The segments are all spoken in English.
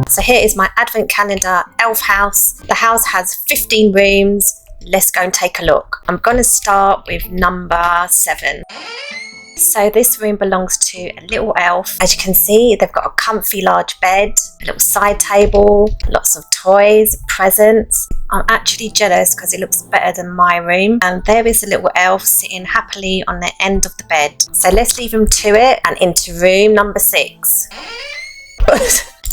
So here is my advent calendar elf house. The house has 15 rooms. Let's go and take a look. I'm going to start with number 7. So this room belongs to a little elf. As you can see, they've got a comfy large bed, a little side table, lots of toys, presents. I'm actually jealous because it looks better than my room. And there is a little elf sitting happily on the end of the bed. So let's leave him to it and into room number 6.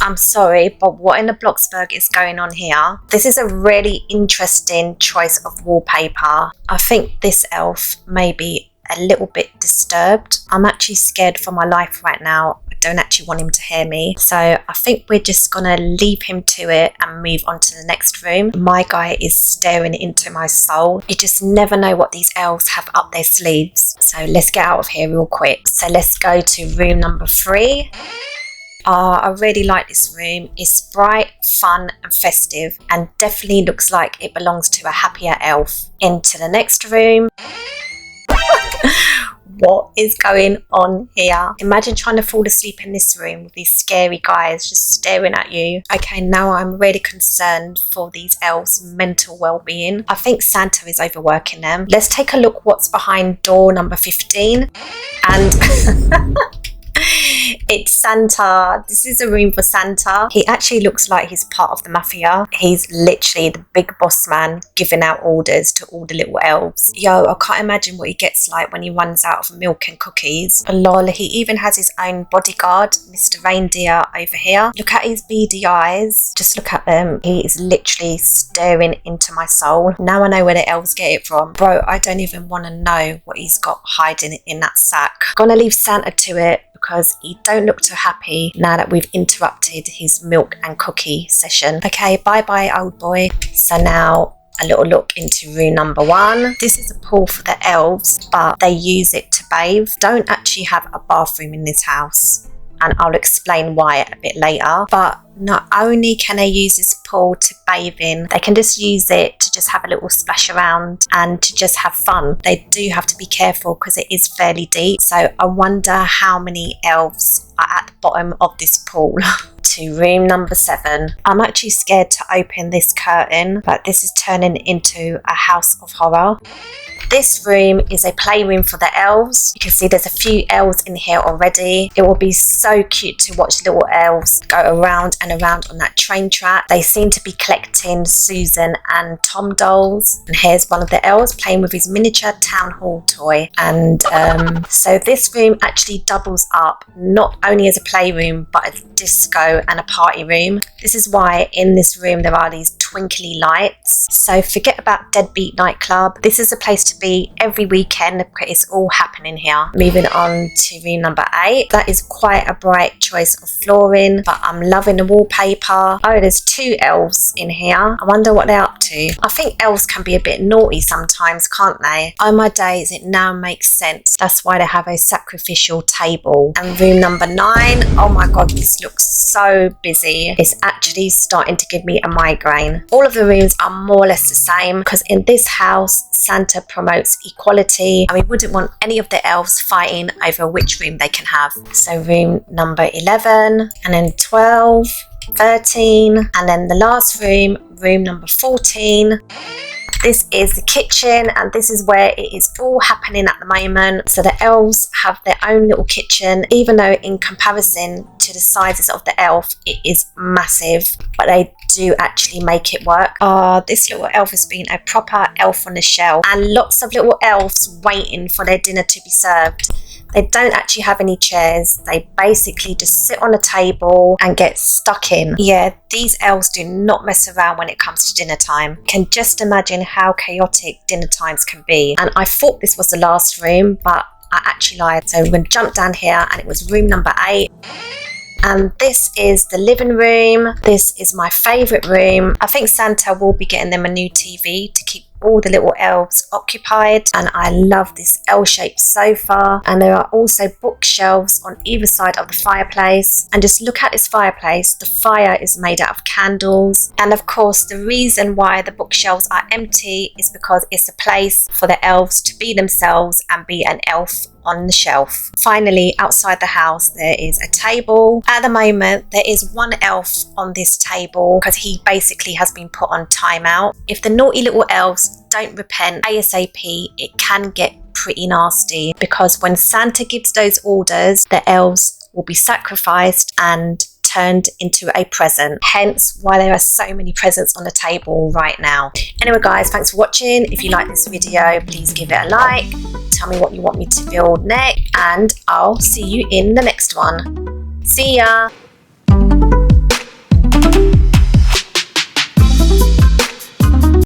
I'm sorry, but what in the Bloxburg is going on here? This is a really interesting choice of wallpaper. I think this elf may be a little bit disturbed. I'm actually scared for my life right now. I don't actually want him to hear me. So I think we're just gonna leave him to it and move on to the next room. My guy is staring into my soul. You just never know what these elves have up their sleeves. So let's get out of here real quick. So let's go to room number 3. I really like this room. It's bright, fun and festive and definitely looks like it belongs to a happier elf. Into the next room. What is going on here? Imagine trying to fall asleep in this room with these scary guys just staring at you. Okay, now I'm really concerned for these elves' mental well-being. I think Santa is overworking them. Let's take a look what's behind door number 15. And it's Santa. This is a room for Santa. He actually looks like he's part of the mafia. He's literally the big boss man giving out orders to all the little elves. Yo, I can't imagine what he gets like when he runs out of milk and cookies. Lol, he even has his own bodyguard, Mr. Reindeer, over here. Look at his beady eyes. Just look at them. He is literally staring into my soul. Now I know where the elves get it from. Bro, I don't even want to know what he's got hiding in that sack. Gonna leave Santa to it, because he don't look too happy now that we've interrupted his milk and cookie session. Okay, bye old boy. So now a little look into room number 1. This is a pool for the elves, but they use it to bathe. Don't actually have a bathroom in this house, and I'll explain why a bit later. But not only can they use this pool to bathe in, they can just use it to just have a little splash around and to just have fun. They do have to be careful because it is fairly deep. So I wonder how many elves are at the bottom of this pool. To room number 7. I'm actually scared to open this curtain, but this is turning into a house of horror. This room is a playroom for the elves. You can see there's a few elves in here already. It will be so cute to watch little elves go around and around on that train track. They seem to be collecting Susan and Tom dolls. And here's one of the elves playing with his miniature town hall toy. And so this room actually doubles up not only as a playroom, but a disco and a party room. This is why in this room there are these twinkly lights. So forget about Deadbeat nightclub. This is a place to be every weekend. It's all happening here. Moving on to room number 8. That is quite a bright choice of flooring, but I'm loving the wallpaper. Oh, there's 2 elves in here. I wonder what they're up to. I think elves can be a bit naughty sometimes, can't they? Oh my days, it now makes sense. That's why they have a sacrificial table. And room number 9. Oh my god, this looks so busy. It's actually starting to give me a migraine. All of the rooms are more or less the same because in this house Santa promotes equality and we wouldn't want any of the elves fighting over which room they can have. So room number 11 and then 12, 13 and then the last room, room number 14. This is the kitchen and this is where it is all happening at the moment. So the elves have their own little kitchen, even though in comparison to the sizes of the elf, it is massive, but they do actually make it work. This little elf has been a proper elf on the shelf and lots of little elves waiting for their dinner to be served. They don't actually have any chairs. They basically just sit on a table and get stuck in. Yeah, these elves do not mess around when it comes to dinner time. Can just imagine how chaotic dinner times can be. And I thought this was the last room, but I actually lied. So we're going to jump down here and it was room number 8. And this is the living room. This is my favourite room. I think Santa will be getting them a new TV to keep all the little elves occupied. And I love this L-shaped sofa. And there are also bookshelves on either side of the fireplace. And just look at this fireplace. The fire is made out of candles. And of course, the reason why the bookshelves are empty is because it's a place for the elves to be themselves and be an elf on the shelf. Finally, outside the house, there is a table. At the moment, there is one elf on this table because he basically has been put on timeout. If the naughty little elves don't repent ASAP, it can get pretty nasty, because when Santa gives those orders, the elves will be sacrificed and turned into a present, hence why there are so many presents on the table right now. Anyway guys, thanks for watching. If you like this video, please give it a like, tell me what you want me to build next, and I'll see you in the next one. See ya.